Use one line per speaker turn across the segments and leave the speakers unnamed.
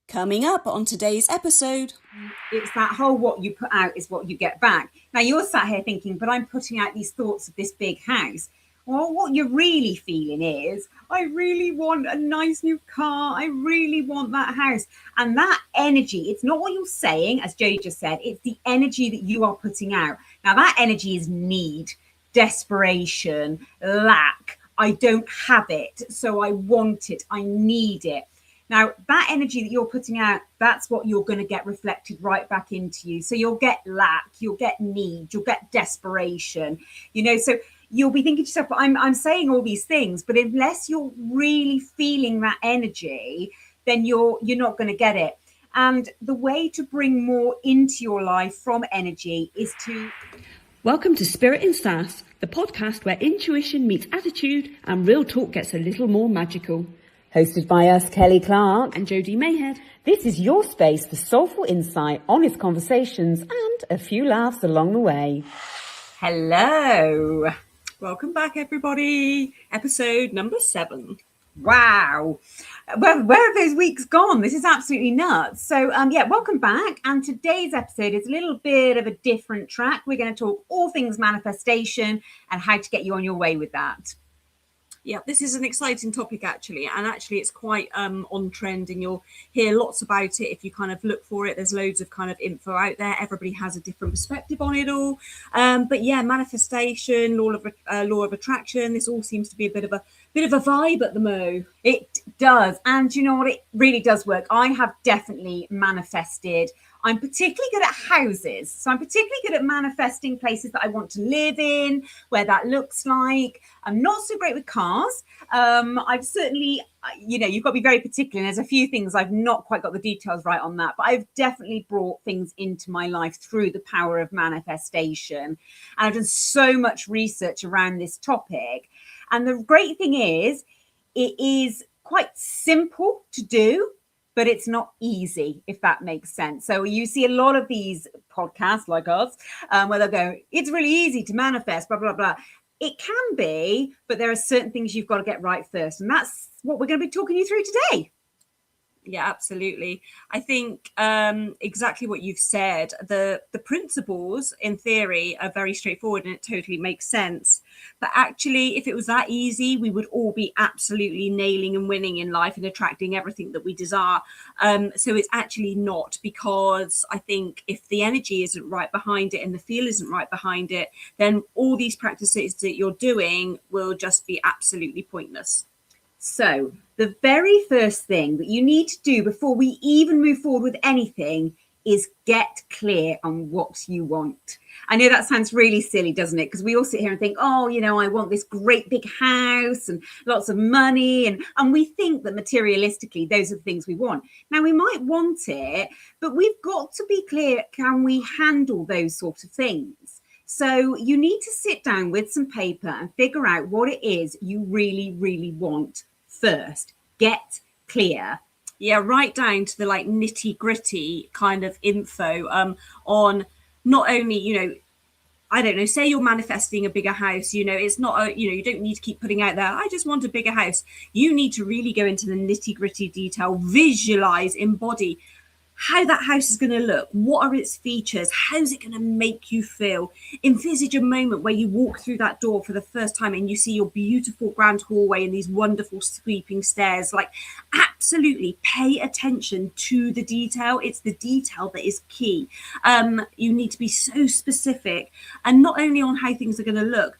Coming up on today's episode.
It's that whole what you put out is what you get back. Now you're sat here thinking, but I'm putting out these thoughts of this big house. Well, what you're really feeling is, I really want a nice new car. I really want that house. And that energy, it's not what you're saying, as Jodie just said, it's the energy that you are putting out. Now that energy is need, desperation, lack. I don't have it, so I want it. I need it. Now, that energy that you're putting out, that's what you're going to get reflected right back into you. So you'll get lack, you'll get need, you'll get desperation, so you'll be thinking to yourself, I'm saying all these things, but unless you're really feeling that energy, then you're not going to get it. And the way to bring more into your life from energy is to...
Welcome to Spirit in Sass, the podcast where intuition meets attitude and real talk gets a little more magical.
Hosted by us, Kelly Clark
and Jodie Mayhead.
This is your space for soulful insight, honest conversations, and a few laughs along the way. Hello.
Welcome back, everybody. Episode number 7.
Wow. Well, where have those weeks gone? This is absolutely nuts. So, welcome back. And today's episode is a little bit of a different track. We're going to talk all things manifestation and how to get you on your way with that.
Yeah, this is an exciting topic, actually. And actually, it's quite on trend, and you'll hear lots about it if you kind of look for it. There's loads of kind of info out there. Everybody has a different perspective on it all. But yeah, manifestation, law of attraction. This all seems to be a bit of a vibe at the mo.
It does. And you know what? It really does work. I have definitely manifested. I'm particularly good at houses. So I'm particularly good at manifesting places that I want to live in, where that looks like. I'm not so great with cars. I've certainly, you've got to be very particular. And there's a few things I've not quite got the details right on that. But I've definitely brought things into my life through the power of manifestation. And I've done so much research around this topic. And the great thing is, it is quite simple to do, but it's not easy, if that makes sense. So you see a lot of these podcasts like us, where they'll go, it's really easy to manifest, blah, blah, blah. It can be, but there are certain things you've got to get right first. And that's what we're going to be talking you through today.
Yeah, absolutely. I think exactly what you've said. The principles in theory are very straightforward and it totally makes sense. But actually, if it was that easy, we would all be absolutely nailing and winning in life and attracting everything that we desire. So it's actually not, because I think if the energy isn't right behind it and the feel isn't right behind it, then all these practices that you're doing will just be absolutely pointless.
So the very first thing that you need to do before we even move forward with anything is get clear on what you want. I know that sounds really silly, doesn't it? Because we all sit here and think, I want this great big house and lots of money. And we think that materialistically, those are the things we want. Now, we might want it, but we've got to be clear, can we handle those sort of things? So you need to sit down with some paper and figure out what it is you really, really want first. Get clear.
Yeah, right down to the nitty gritty kind of info on not only, I don't know, say you're manifesting a bigger house, it's not, you don't need to keep putting out there, I just want a bigger house. You need to really go into the nitty gritty detail, visualize, embody how that house is going to look. What are its features? How's it going to make you feel? Envisage a moment where you walk through that door for the first time and you see your beautiful grand hallway and these wonderful sweeping stairs. Absolutely pay attention to the detail. It's the detail that is key. You need to be so specific, and not only on how things are going to look,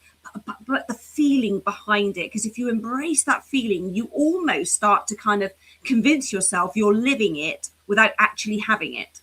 but the feeling behind it. Because if you embrace that feeling, you almost start to kind of convince yourself you're living it without actually having it.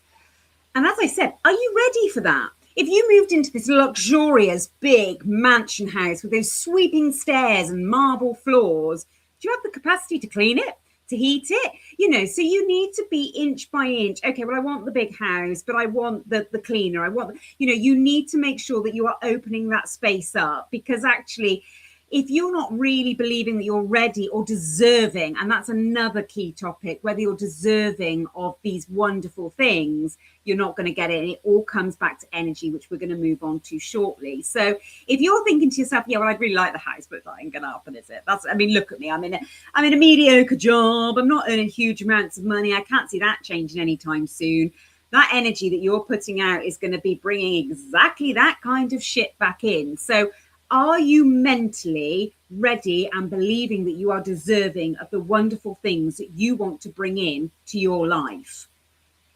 And as I said, are you ready for that? If you moved into this luxurious big mansion house with those sweeping stairs and marble floors, do you have the capacity to clean it, to heat it? So you need to be inch by inch. Okay, well, I want the big house, but I want the cleaner. I want, you need to make sure that you are opening that space up, because actually, if you're not really believing that you're ready or deserving, and that's another key topic, whether you're deserving of these wonderful things, you're not going to get it. And it all comes back to energy, which we're going to move on to shortly. So if you're thinking to yourself, yeah, well, I'd really like the house, but that ain't going to happen, is it? I mean, look at me. I'm in a mediocre job. I'm not earning huge amounts of money. I can't see that changing anytime soon. That energy that you're putting out is going to be bringing exactly that kind of shit back in. So are you mentally ready and believing that you are deserving of the wonderful things that you want to bring in to your life?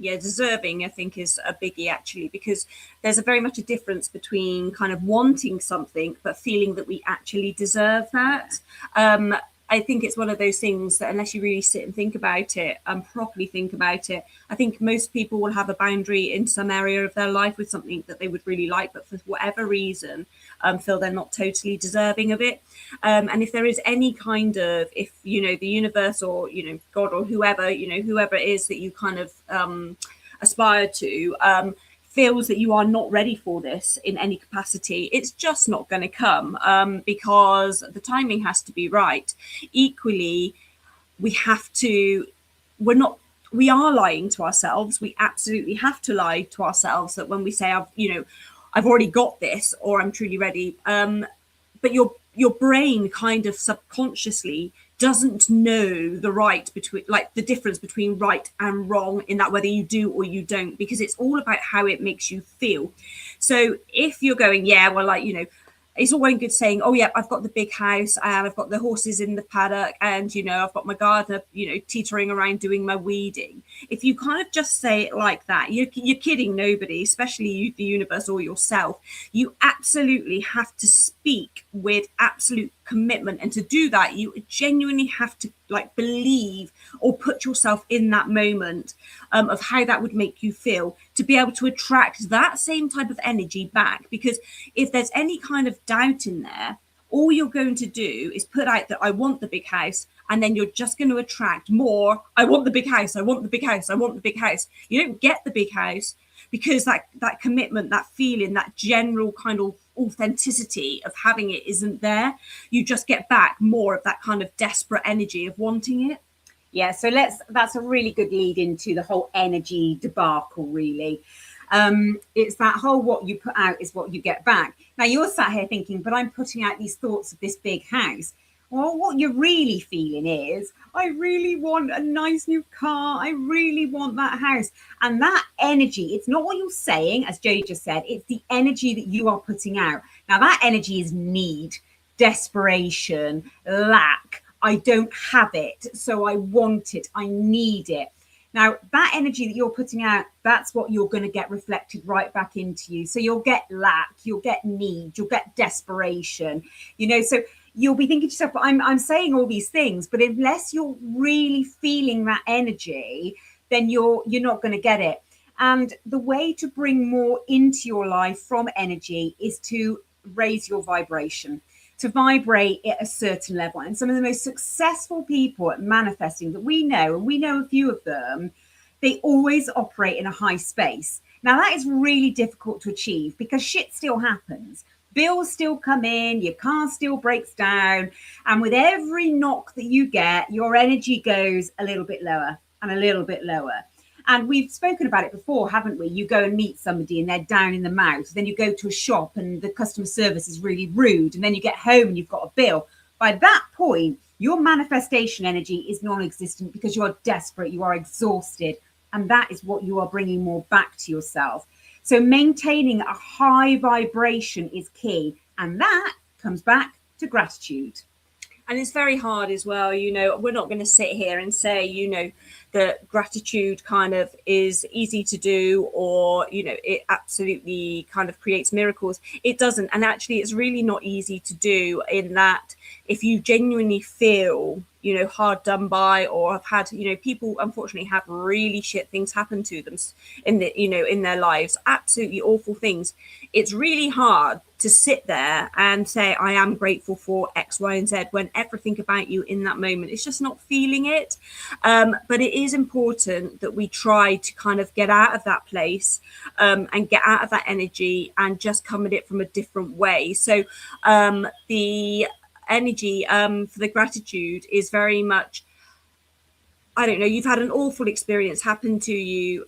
Yeah, deserving, I think, is a biggie, actually, because there's a very much a difference between kind of wanting something but feeling that we actually deserve that. I think it's one of those things that unless you really sit and think about it and properly think about it, I think most people will have a boundary in some area of their life with something that they would really like, but for whatever reason, feel they're not totally deserving of it. And if there is any kind of, if, you know, the universe or, you know, God or whoever, you know, whoever it is that you kind of aspire to, feels that you are not ready for this in any capacity, it's just not going to come, because the timing has to be right. Equally, we are lying to ourselves. We absolutely have to lie to ourselves that when we say, I've already got this, or I'm truly ready. But your brain kind of subconsciously doesn't know the difference between right and wrong, in that whether you do or you don't, because it's all about how it makes you feel. So if you're going, yeah, well, like, you know, it's all well and good saying, oh yeah, I've got the big house and I've got the horses in the paddock and, you know, I've got my gardener, you know, teetering around doing my weeding. If you kind of just say it like that, you're kidding nobody, especially you, the universe, or yourself. You absolutely have to speak with absolute commitment, and to do that you genuinely have to like believe or put yourself in that moment of how that would make you feel, to be able to attract that same type of energy back. Because if there's any kind of doubt in there, all you're going to do is put out that I want the big house, and then you're just going to attract more. I want the big house, I want the big house, I want the big house. You don't get the big house because that commitment, that feeling, that general kind of authenticity of having it isn't there. You just get back more of that kind of desperate energy of wanting it.
Yeah, so that's a really good lead into the whole energy debacle, really. It's that whole what you put out is what you get back. Now you're sat here thinking, but I'm putting out these thoughts of this big house. Well, what you're really feeling is, I really want a nice new car. I really want that house. And that energy, it's not what you're saying, as Jodie just said, it's the energy that you are putting out. Now that energy is need, desperation, lack. I don't have it, so I want it. I need it. Now, that energy that you're putting out, that's what you're going to get reflected right back into you. So you'll get lack, you'll get need, you'll get desperation, you know, so you'll be thinking to yourself, but I'm saying all these things, but unless you're really feeling that energy, then you're not going to get it. And the way to bring more into your life from energy is to raise your vibration, to vibrate at a certain level. And some of the most successful people at manifesting that we know, and we know a few of them, they always operate in a high space. Now that is really difficult to achieve because shit still happens. Bills still come in, your car still breaks down. And with every knock that you get, your energy goes a little bit lower and a little bit lower. And we've spoken about it before, haven't we? You go and meet somebody and they're down in the mouth. Then you go to a shop and the customer service is really rude. And then you get home and you've got a bill. By that point, your manifestation energy is non-existent because you are desperate, you are exhausted. And that is what you are bringing more back to yourself. So maintaining a high vibration is key. And that comes back to gratitude.
And it's very hard as well. You know, we're not going to sit here and say, you know, that gratitude kind of is easy to do, or, you know, it absolutely kind of creates miracles. It doesn't. And actually, it's really not easy to do, in that if you genuinely feel, you know, hard done by, or have had, you know, people unfortunately have really shit things happen to them in the, you know, in their lives, absolutely awful things. It's really hard to sit there and say, I am grateful for X, Y, and Z, when everything about you in that moment is just not feeling it. But it is important that we try to kind of get out of that place, and get out of that energy and just come at it from a different way. So the energy for the gratitude is very much, I don't know, you've had an awful experience happen to you,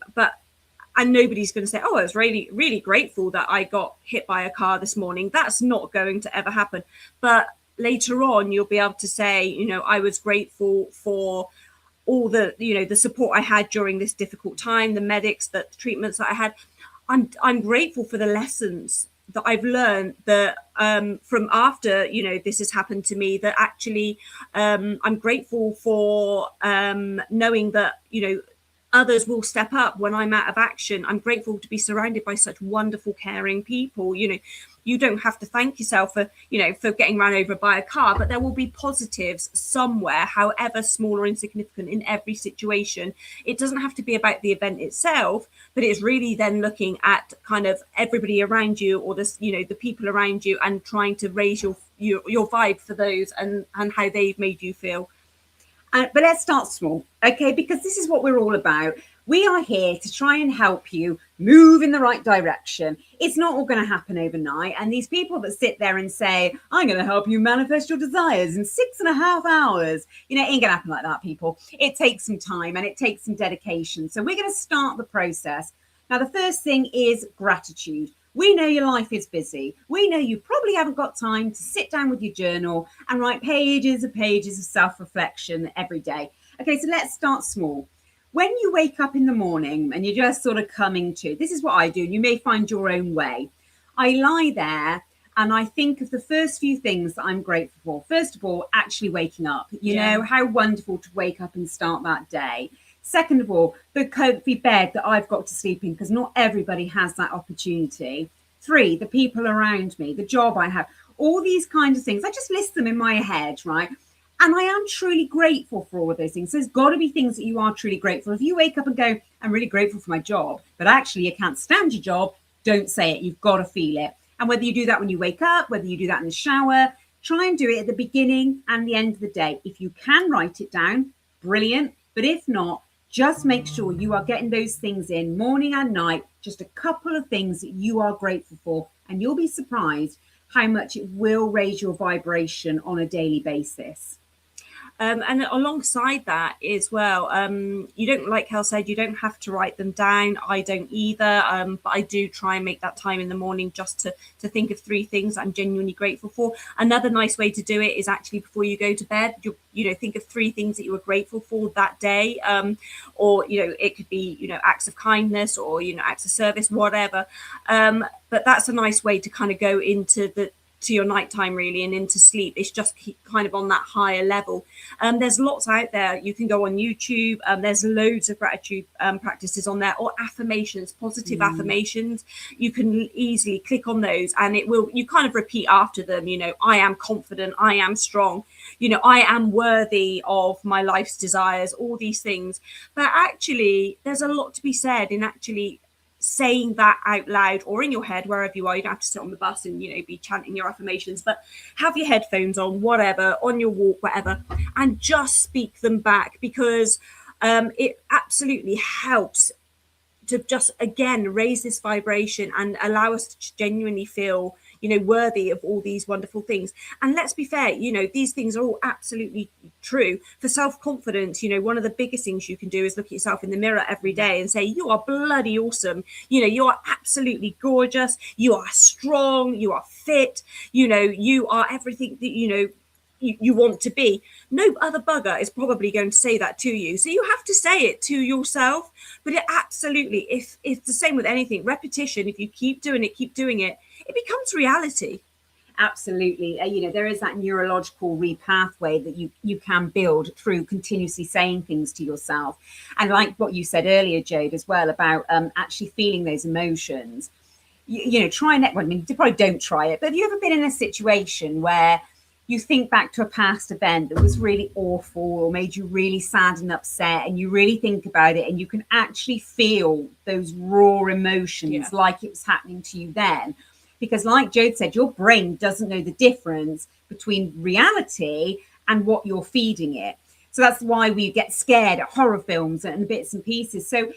and nobody's going to say, oh, I was really, really grateful that I got hit by a car this morning. That's not going to ever happen. But later on, you'll be able to say, you know, I was grateful for all the, you know, the support I had during this difficult time, the medics, the treatments that I had. I'm grateful for the lessons that I've learned that from after, you know, this has happened to me, that actually I'm grateful for knowing that, you know, others will step up when I'm out of action. I'm grateful to be surrounded by such wonderful, caring people. You know, you don't have to thank yourself for, you know, for getting run over by a car, but there will be positives somewhere, however small or insignificant, in every situation. It doesn't have to be about the event itself, but it's really then looking at kind of everybody around you, or this, you know, the people around you, and trying to raise your vibe for those, and how they've made you feel.
But let's start small, okay? Because this is what we're all about. We are here to try and help you move in the right direction. It's not all going to happen overnight. And these people that sit there and say, I'm going to help you manifest your desires in 6.5 hours, you know, it ain't going to happen like that, people. It takes some time and it takes some dedication. So we're going to start the process. Now, the first thing is gratitude. We know your life is busy. We know you probably haven't got time to sit down with your journal and write pages and pages of self-reflection every day. Okay, so let's start small. When you wake up in the morning and you're just sort of coming to, this is what I do, and you may find your own way. I lie there and I think of the first few things that I'm grateful for. First of all, actually waking up. You know, how wonderful to wake up and start that day. Second of all, the comfy bed that I've got to sleep in, because not everybody has that opportunity. 3, the people around me, the job I have, all these kinds of things. I just list them in my head, right? And I am truly grateful for all of those things. So there's got to be things that you are truly grateful. If you wake up and go, I'm really grateful for my job, but actually you can't stand your job, don't say it. You've got to feel it. And whether you do that when you wake up, whether you do that in the shower, try and do it at the beginning and the end of the day. If you can write it down, brilliant. But if not, just make sure you are getting those things in morning and night, just a couple of things that you are grateful for, and you'll be surprised how much it will raise your vibration on a daily basis.
And alongside that as well, you don't, like Hel said, you don't have to write them down. I don't either, but I do try and make that time in the morning just to think of 3 things I'm genuinely grateful for. Another nice way to do it is actually before you go to bed, you know, think of 3 things that you were grateful for that day, or, you know, it could be, you know, acts of kindness, or, you know, acts of service, whatever. But that's a nice way to kind of go into to your nighttime really, and into sleep. It's just kind of on that higher level. There's lots out there. You can go on YouTube. There's loads of gratitude practices on there, or affirmations, positive affirmations. You can easily click on those, and you kind of repeat after them. You know, I am confident, I am strong, you know, I am worthy of my life's desires, all these things. But actually, there's a lot to be said in actually saying that out loud, or in your head, wherever you are. You don't have to sit on the bus and, you know, be chanting your affirmations, but have your headphones on, whatever, on your walk, whatever, and just speak them back, because it absolutely helps to just, again, raise this vibration and allow us to genuinely feel, you know, worthy of all these wonderful things. And let's be fair, you know, these things are all absolutely true. For self-confidence, you know, one of the biggest things you can do is look at yourself in the mirror every day and say, you are bloody awesome. You know, you are absolutely gorgeous. You are strong. You are fit. You know, you are everything that, you know, you want to be. No other bugger is probably going to say that to you. So you have to say it to yourself. But it absolutely, if it's the same with anything, repetition, if you keep doing it, it becomes reality.
Absolutely. You know, there is that neurological repathway that you can build through continuously saying things to yourself. And like what you said earlier, Jade, as well, about actually feeling those emotions. You know, try and, well, I mean, you probably don't try it, but have you ever been in a situation where you think back to a past event that was really awful or made you really sad and upset, and you really think about it and you can actually feel those raw emotions like it was happening to you then? Because like Jode said, your brain doesn't know the difference between reality and what you're feeding it. So that's why we get scared at horror films and bits and pieces. So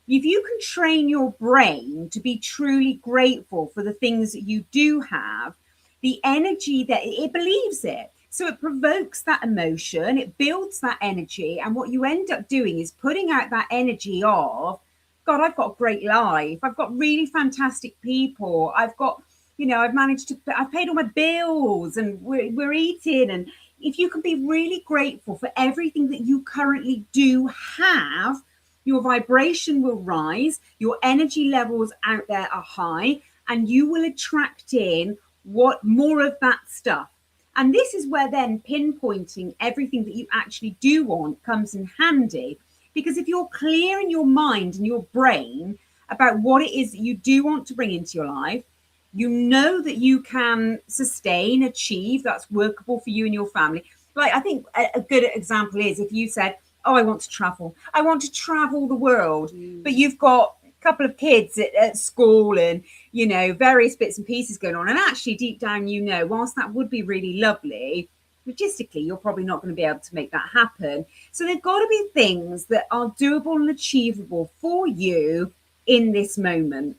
if you can train your brain to be truly grateful for the things that you do have, the energy that it believes it. So it provokes that emotion, it builds that energy. And what you end up doing is putting out that energy of, God, I've got a great life. I've got really fantastic people. I've got, I've managed to, I've paid all my bills and we're eating. And if you can be really grateful for everything that you currently do have, your vibration will rise, your energy levels out there are high, and you will attract in what more of that stuff. And this is where then pinpointing everything that you actually do want comes in handy. Because if you're clear in your mind and your brain about what it is that you do want to bring into your life, you know that you can sustain, achieve, that's workable for you and your family. Like, I think a good example is if you said, oh, I want to travel. I want to travel the world. But you've got couple of kids at school and various bits and pieces going on, and actually deep down whilst that would be really lovely, logistically you're probably not going to be able to make that happen. So there've got to be things that are doable and achievable for you in this moment.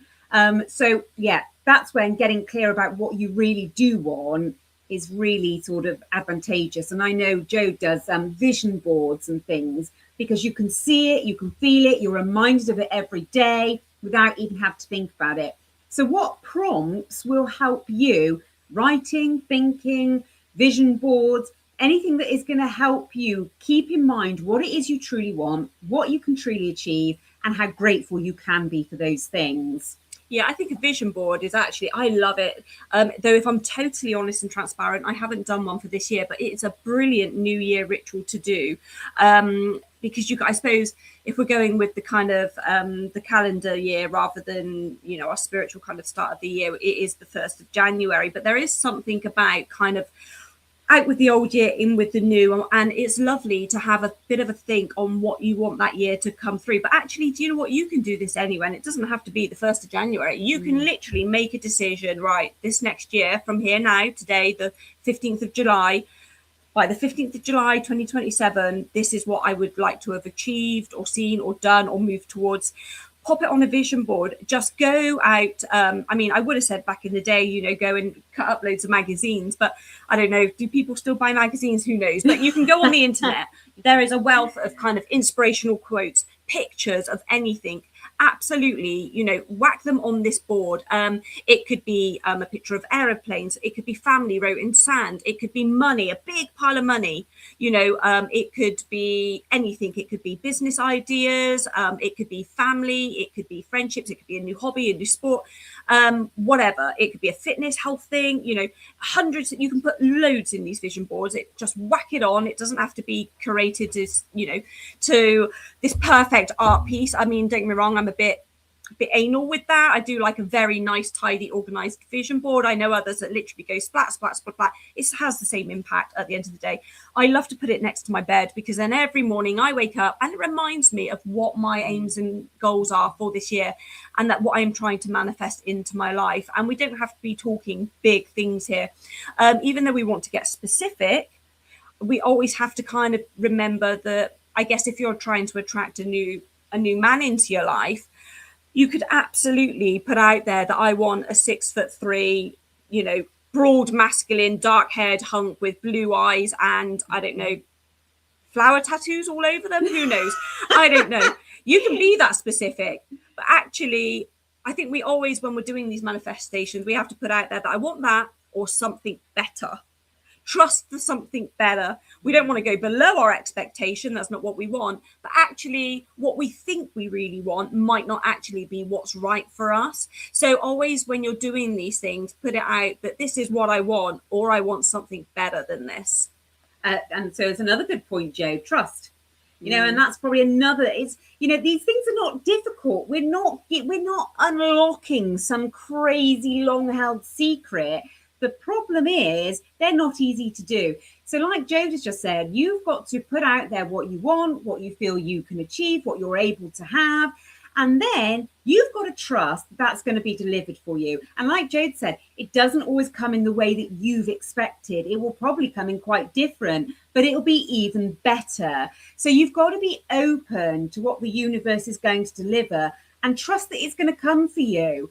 So yeah, that's when getting clear about what you really do want is really sort of advantageous. And I know Jo does vision boards and things, because you can see it, you can feel it, you're reminded of it every day without even having to think about it. So what prompts will help you? Writing, thinking, vision boards, anything that is going to help you keep in mind what it is you truly want, what you can truly achieve, and how grateful you can be for those things.
Yeah, I think a vision board is actually, I love it. Though if I'm totally honest and transparent, I haven't done one for this year, but it's a brilliant New Year ritual to do. Because I suppose if we're going with the kind of the calendar year rather than, our spiritual kind of start of the year, it is the 1st of January. But there is something about kind of out with the old year, in with the new, and it's lovely to have a bit of a think on what you want that year to come through. But actually, do you know what, you can do this anyway, and it doesn't have to be the 1st of January. You can literally make a decision, right, this next year from here now, today, the 15th of July, by the 15th of July 2027, this is what I would like to have achieved or seen or done or moved towards. Pop it on a vision board. Just go out. I would have said back in the day, go and cut up loads of magazines, but I don't know. Do people still buy magazines? Who knows? But you can go on the internet. There is a wealth of kind of inspirational quotes, pictures of anything. Absolutely, whack them on this board. It could be a picture of aeroplanes. It could be family wrote in sand. It could be money, a big pile of money. It could be anything. It could be business ideas. It could be family. It could be friendships. It could be a new hobby, a new sport, whatever. It could be a fitness, health thing. Hundreds. You can put loads in these vision boards. It just whack it on. It doesn't have to be curated as to this perfect art piece. I mean, don't get me wrong. I'm a bit anal with that. I do like a very nice, tidy, organized vision board. I know others that literally go splat, splat, splat, splat. It has the same impact at the end of the day. I love to put it next to my bed, because then every morning I wake up and it reminds me of what my aims and goals are for this year, and that what I am trying to manifest into my life. And we don't have to be talking big things here. Even though we want to get specific, we always have to kind of remember that, I guess, if you're trying to attract a new man into your life, you could absolutely put out there that I want a 6'3", broad, masculine, dark-haired hunk with blue eyes and, I don't know, flower tattoos all over them. Who knows? I don't know. You can be that specific, but actually, I think we always, when we're doing these manifestations, we have to put out there that I want that or something better. Trust the something better. We don't want to go below our expectation. That's not what we want. But actually, what we think we really want might not actually be what's right for us. So always, when you're doing these things, put it out that this is what I want, or I want something better than this.
And so it's another good point, Jo, trust. And that's probably another, these things are not difficult. We're not unlocking some crazy long-held secret. The problem is they're not easy to do. So like Jo has just said, you've got to put out there what you want, what you feel you can achieve, what you're able to have. And then you've got to trust that's going to be delivered for you. And like Jade said, it doesn't always come in the way that you've expected. It will probably come in quite different, but it'll be even better. So you've got to be open to what the universe is going to deliver and trust that it's going to come for you.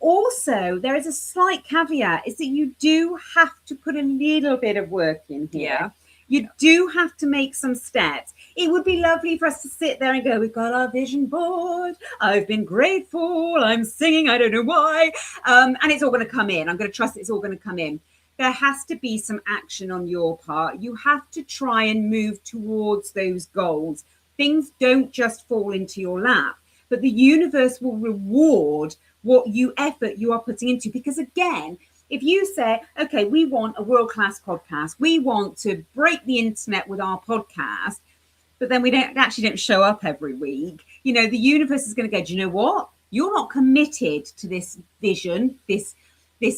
Also, there is a slight caveat, is that you do have to put a little bit of work in here.
Yeah.
You do have to make some steps. It would be lovely for us to sit there and go, we've got our vision board. I've been grateful. I'm singing. I don't know why. And it's all going to come in. I'm going to trust it's all going to come in. There has to be some action on your part. You have to try and move towards those goals. Things don't just fall into your lap, but the universe will reward what effort you are putting into. Because again, if you say, okay, we want a world-class podcast, we want to break the internet with our podcast, but then we don't show up every week, the universe is going to go, do you know what? You're not committed to this vision, this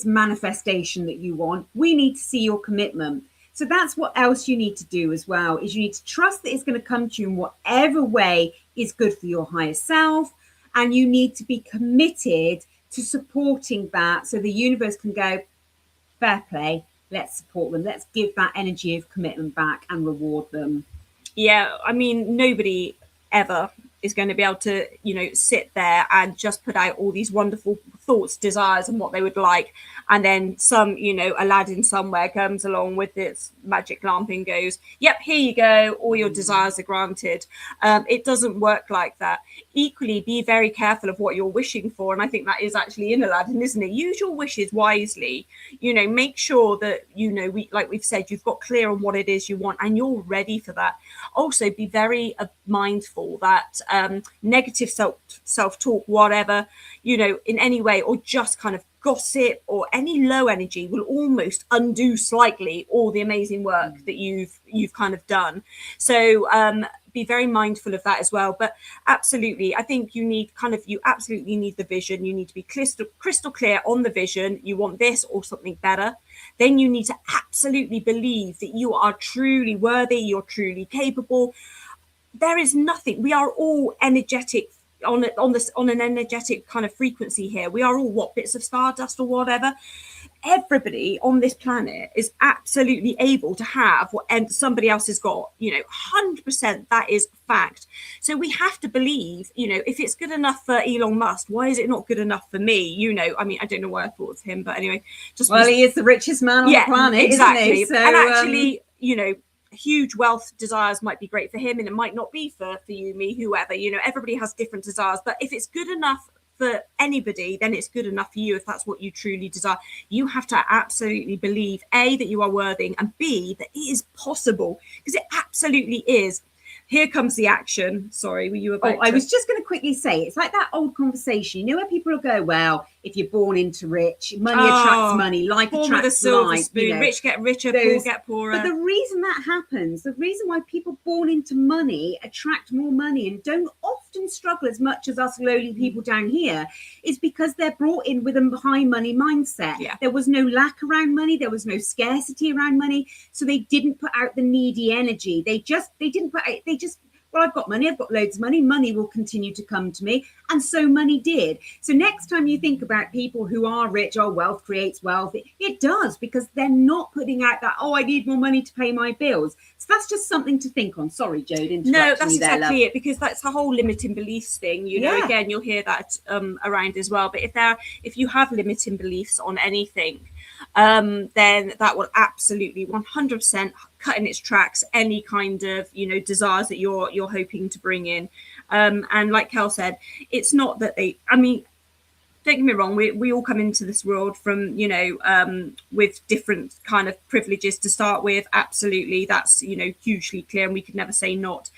manifestation that you want. We need to see your commitment. So that's what else you need to do as well, is you need to trust that it's going to come to you in whatever way is good for your higher self. And you need to be committed to supporting that, so the universe can go, fair play, let's support them, let's give that energy of commitment back and reward them.
Yeah, I mean, nobody ever is going to be able to, sit there and just put out all these wonderful thoughts, desires, and what they would like. And then some, Aladdin somewhere comes along with its magic lamp and goes, yep, here you go. All your desires are granted. It doesn't work like that. Equally, be very careful of what you're wishing for. And I think that is actually in Aladdin, isn't it? Use your wishes wisely. Make sure that, like we've said, you've got clear on what it is you want and you're ready for that. Also, be very mindful that negative self-talk, whatever, in any way, or just kind of gossip or any low energy will almost undo slightly all the amazing work that you've kind of done. So be very mindful of that as well. But absolutely, I think you absolutely need the vision. You need to be crystal clear on the vision. You want this or something better. Then you need to absolutely believe that you are truly worthy, you're truly capable. There is nothing. We are all energetic on an energetic kind of frequency here. We are all bits of stardust or whatever. Everybody on this planet is absolutely able to have what somebody else has got. 100%. That is fact. So we have to believe. If it's good enough for Elon Musk, why is it not good enough for me? I mean, I don't know why I thought of him, but anyway,
he is the richest man on the planet,
exactly.
Isn't he? So,
and actually, huge wealth desires might be great for him and it might not be for you, me, whoever. Everybody has different desires, but if it's good enough for anybody, then it's good enough for you if that's what you truly desire. You have to absolutely believe, A, that you are worthy, and B, that it is possible, because it absolutely is. Here comes the action. Sorry, were you about
I was just going to quickly say, it's like that old conversation, where people will go, well, if you're born into rich, money attracts money, life attracts life.
Spoon. Rich get richer, poor get poorer.
But the reason that happens, the reason why people born into money attract more money and don't often struggle as much as us lowly people down here, is because they're brought in with a high money mindset.
Yeah.
There was no lack around money. There was no scarcity around money. So they didn't put out the needy energy. Well, I've got money, I've got loads of money, money will continue to come to me. And so money did. So next time you think about people who are rich, wealth creates wealth, it does, because they're not putting out that, I need more money to pay my bills. So that's just something to think on. Sorry, Jode.
No, that's exactly it, because that's the whole limiting beliefs thing. Again, you'll hear that around as well. But if you have limiting beliefs on anything, then that will absolutely 100% cut in its tracks any kind of desires that you're hoping to bring in. And like Kel said, it's not that don't get me wrong, we all come into this world from with different kind of privileges to start with. Absolutely, that's hugely clear, and we could never say not.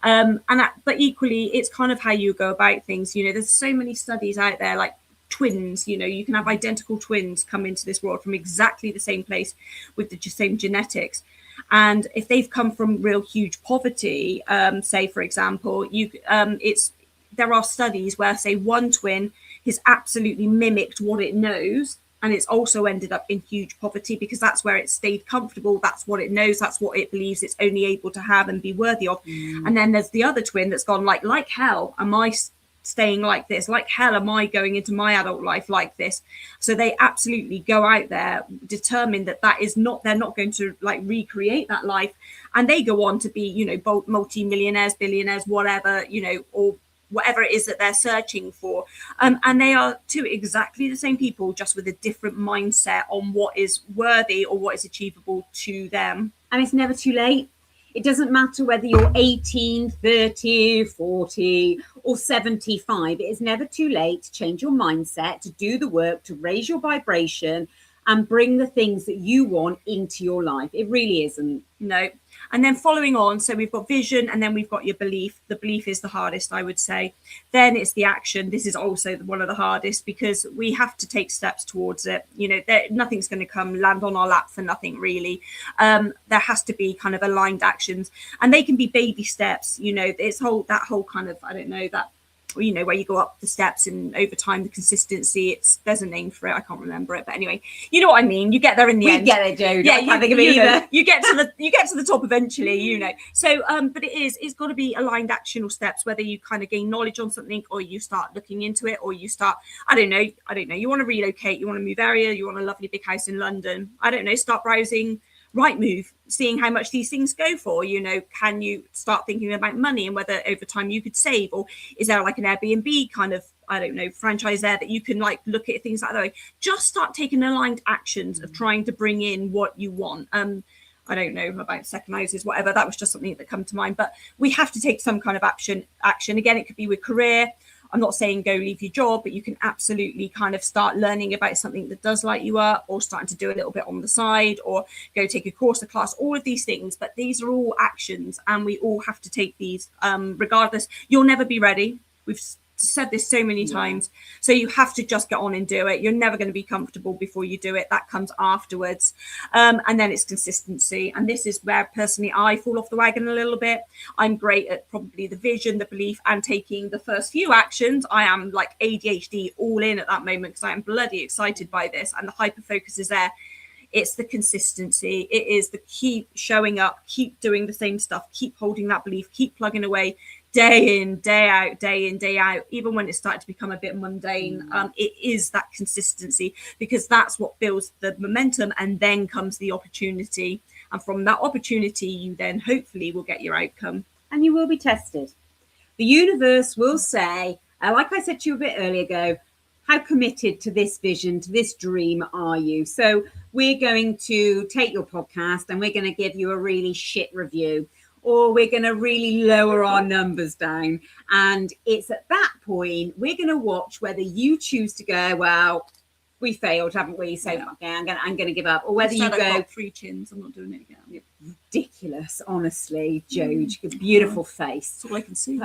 But equally, it's kind of how you go about things. There's so many studies out there, like twins. You can have identical twins come into this world from exactly the same place with the same genetics. And if they've come from real huge poverty, say, for example, there are studies where, say, one twin has absolutely mimicked what it knows, and it's also ended up in huge poverty because that's where it stayed comfortable. That's what it knows. That's what it believes it's only able to have and be worthy of. And then there's the other twin that's gone like hell am I staying like this, like hell am I going into my adult life like this. So they absolutely go out there determined that is not, they're not going to recreate that life, and they go on to be multi-millionaires, billionaires, whatever, or whatever it is that they're searching for. And they are two exactly the same people, just with a different mindset on what is worthy or what is achievable to them.
And it's never too late. It doesn't matter whether you're 18, 30, 40 or 75. It is never too late to change your mindset, to do the work, to raise your vibration and bring the things that you want into your life. It really isn't.
No. And then following on, so we've got vision and then we've got your belief. The belief is the hardest, I would say. Then it's the action. This is also one of the hardest because we have to take steps towards it. You know, nothing's going to come land on our lap for nothing, really. There has to be kind of aligned actions, and they can be baby steps. You know, that whole kind of, I don't know, that, you know, where you go up the steps and over time the consistency, there's a name for it, I can't remember it, but anyway, you know what I mean, you get there in the end.
We get it, Joe.
Yeah, you get to the top eventually, you know. So but it's got to be aligned actionable steps, whether you kind of gain knowledge on something or you start looking into it, or you start, I don't know, you want to relocate, you want to move area, you want a lovely big house in London, I don't know, start browsing Rightmove, seeing how much these things go for. You know, can you start thinking about money and whether over time you could save, or is there like an Airbnb kind of, I don't know, franchise there that you can like look at things like that? Just start taking aligned actions of trying to bring in what you want. I don't know about second houses, whatever. That was just something that come to mind. But we have to take some kind of action. Again, it could be with career. I'm not saying go leave your job, but you can absolutely kind of start learning about something that does light you up, or starting to do a little bit on the side, or go take a course, a class, all of these things. But these are all actions and we all have to take these regardless. You'll never be ready. We've said this so many times. So you have to just get on and do it. You're never going to be comfortable before you do it. That comes afterwards. And then it's consistency. And this is where personally I fall off the wagon a little bit. I'm great at probably the vision, the belief, and taking the first few actions. I am like ADHD all in at that moment because I am bloody excited by this, and the hyper focus is there. It's the consistency. It is the keep showing up, keep doing the same stuff, keep holding that belief, keep plugging away, day in, day out, day in, day out, even when it started to become a bit mundane. It is that consistency, because that's what builds the momentum, and then comes the opportunity. And from that opportunity, you then hopefully will get your outcome.
And you will be tested. The universe will say, like I said to you a bit earlier ago, how committed to this vision, to this dream are you? So we're going to take your podcast and we're going to give you a really shit review, or we're going to really lower our numbers down. And it's at that point, we're going to watch whether you choose to go, well, we failed, haven't we? So okay, I'm going to give up. Or whether you go,
3 chins, I'm not doing it again.
Ridiculous, honestly, Joe. You've got a beautiful face.
That's all I can see.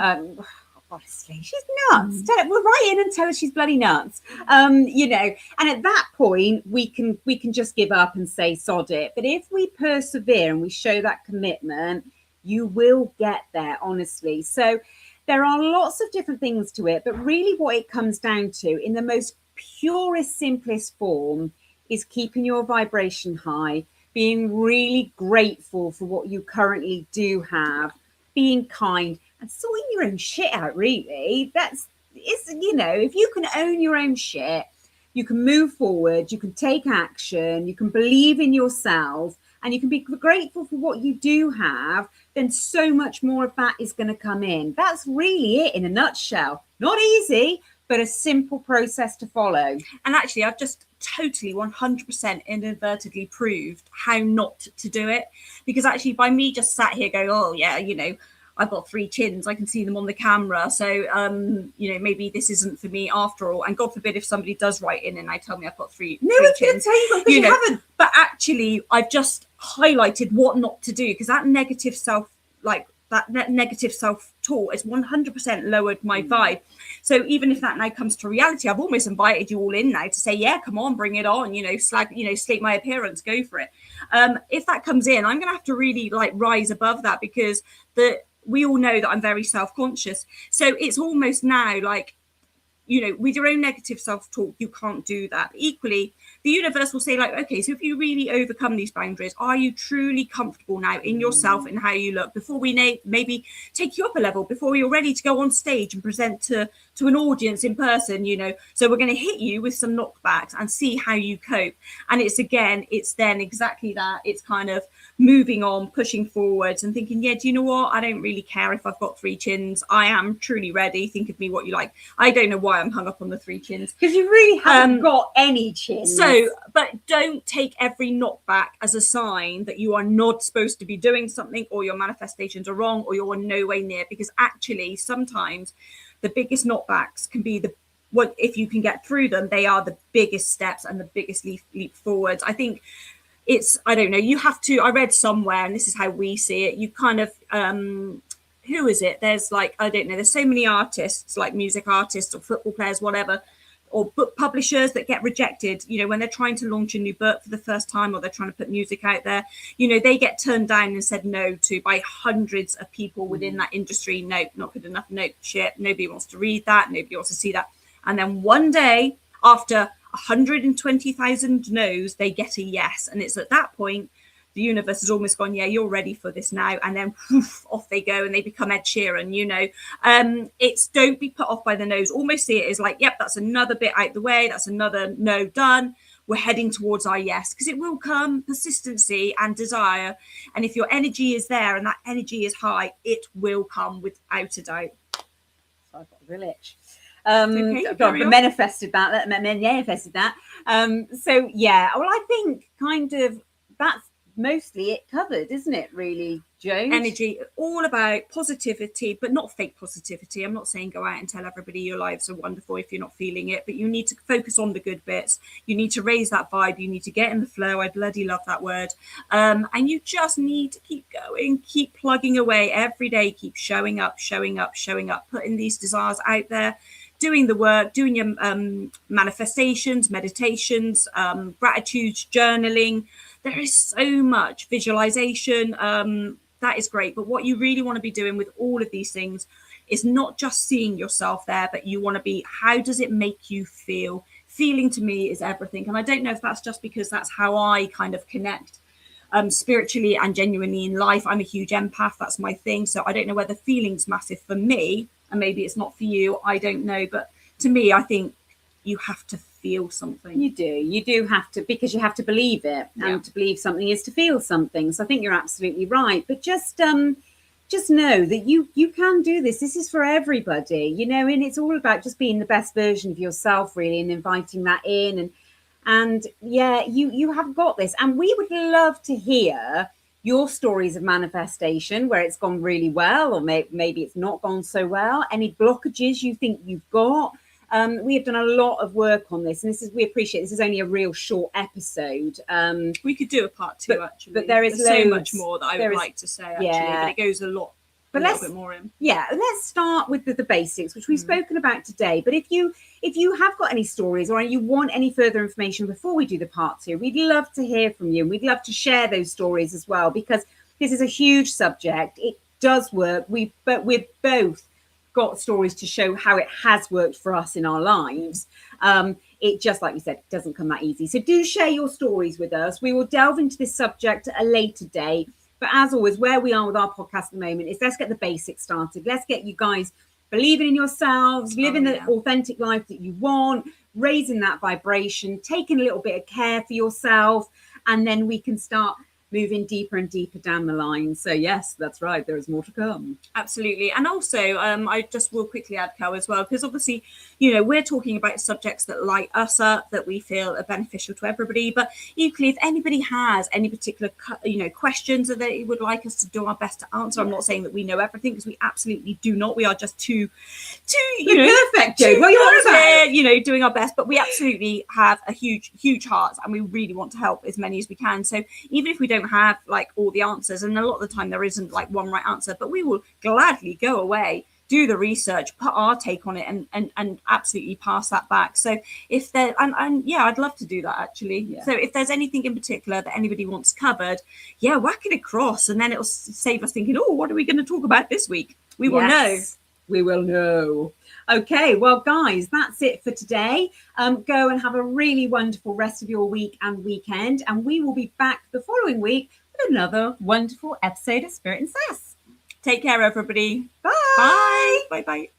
Honestly, she's nuts. We'll write in and tell her she's bloody nuts. You know, and at that point, we can just give up and say sod it. But if we persevere and we show that commitment, you will get there, honestly. So there are lots of different things to it, but really what it comes down to in the most purest, simplest form is keeping your vibration high, being really grateful for what you currently do have, being kind, and sorting your own shit out, really. You know, if you can own your own shit, you can move forward, you can take action, you can believe in yourself, and you can be grateful for what you do have, then so much more of that is going to come in. That's really it in a nutshell. Not easy, but a simple process to follow.
And actually, I've just totally 100% inadvertently proved how not to do it. Because actually, by me just sat here going, oh, yeah, you know, I've got 3 chins, I can see them on the camera. So, you know, maybe this isn't for me after all. And God forbid if somebody does write in and they tell me I've got 3 chins.
Because you haven't.
But actually, I've just highlighted what not to do, because that negative self-talk has 100% lowered my vibe. So even if that now comes to reality, I've almost invited you all in now to say, yeah, come on, bring it on, you know, slate my appearance, go for it. If that comes in, I'm going to have to really like rise above that, because we all know that I'm very self-conscious. So it's almost now like, you know, with your own negative self-talk, you can't do that. But equally, the universe will say like, okay, so if you really overcome these boundaries, are you truly comfortable now in yourself and how you look, before we maybe take you up a level, before you're ready to go on stage and present to an audience in person, you know? So we're going to hit you with some knockbacks and see how you cope. And it's then exactly that. It's kind of moving on, pushing forwards and thinking, yeah, do you know what? I don't really care if I've got 3 chins. I am truly ready. Think of me what you like. I don't know why why I'm hung up on the 3 chins.
Because you really haven't got any chins.
So, but don't take every knockback as a sign that you are not supposed to be doing something, or your manifestations are wrong, or you're no way near. Because actually, sometimes the biggest knockbacks can be what if you can get through them, they are the biggest steps and the biggest leap forwards. I think I don't know, you have to, I read somewhere, and this is how we see it, you kind of, who is it? There's like, I don't know, there's so many artists, like music artists or football players, whatever, or book publishers that get rejected, when they're trying to launch a new book for the first time, or they're trying to put music out there, they get turned down and said no to by hundreds of people within that industry. Nope, not good enough. Nope, shit. Nobody wants to read that. Nobody wants to see that. And then one day, after 120,000 no's, they get a yes. And it's at that point, the universe has almost gone, yeah, you're ready for this now. And then poof, off they go, and they become Ed Sheeran, It's don't be put off by the no's. Almost see it as like, yep, that's another bit out the way. That's another no done. We're heading towards our yes, because it will come. Persistency and desire. And if your energy is there and that energy is high, it will come without a doubt.
So I've got a real itch.
Okay,
manifested that. So yeah, well, I think kind of that's mostly it covered, isn't it, really, Joan?
Energy, all about positivity, but not fake positivity. I'm not saying go out and tell everybody your lives are wonderful if you're not feeling it, but you need to focus on the good bits. You need to raise that vibe. You need to get in the flow. I bloody love that word. And you just need to keep going, keep plugging away every day, keep showing up, putting these desires out there, doing the work, doing your manifestations, meditations, gratitudes, journaling. There is so much visualization. That is great. But what you really want to be doing with all of these things is not just seeing yourself there, but you want to be, how does it make you feel? Feeling to me is everything. And I don't know if that's just because that's how I kind of connect spiritually and genuinely in life. I'm a huge empath. That's my thing. So I don't know whether feeling's massive for me, and maybe it's not for you. I don't know. But to me, I think you have to feel something.
You do have to, because you have to believe it. And to believe something is to feel something. So I think you're absolutely right. But just know that you can do this. This is for everybody, and it's all about just being the best version of yourself, really, and inviting that in. And yeah, you have got this. And we would love to hear your stories of manifestation, where it's gone really well, or maybe it's not gone so well. Any blockages you think you've got. We have done a lot of work on this, and we appreciate this is only a real short episode.
We could do a part 2, actually.
But there's
so much more that I would like to say, actually.
Yeah.
But it goes a little bit more in.
Yeah, let's start with the basics, which we've spoken about today. But if you have got any stories, or you want any further information before we do the part 2, we'd love to hear from you, and we'd love to share those stories as well, because this is a huge subject. It does work. But we're both got stories to show how it has worked for us in our lives. It just, like we said, doesn't come that easy. So do share your stories with us. We will delve into this subject at a later date. But as always, where we are with our podcast at the moment is let's get the basics started. Let's get you guys believing in yourselves, living the authentic life that you want, raising that vibration, taking a little bit of care for yourself, and then we can start moving deeper and deeper down the line. So yes, that's right, there is more to come.
Absolutely. And also I just will quickly add, Cal, as well, because obviously we're talking about subjects that light us up, that we feel are beneficial to everybody, but equally, if anybody has any particular questions that they would like us to do our best to answer, I'm not saying that we know everything, because we absolutely do not. We are just too
perfect, Joe. What you want to say?
Doing our best, but we absolutely have a huge heart, and we really want to help as many as we can. So even if we don't have like all the answers, and a lot of the time there isn't like one right answer, but we will gladly go away, do the research, put our take on it, and absolutely pass that back. So if there I'd love to do that, actually. So if there's anything in particular that anybody wants covered, whack it across, and then it'll save us thinking, oh, what are we going to talk about this week? We will know. Okay, well, guys, that's it for today. Go and have a really wonderful rest of your week and weekend, and we will be back the following week with another wonderful episode of Spirit and Sass. Take care, everybody.
Bye.
Bye. Bye. Bye.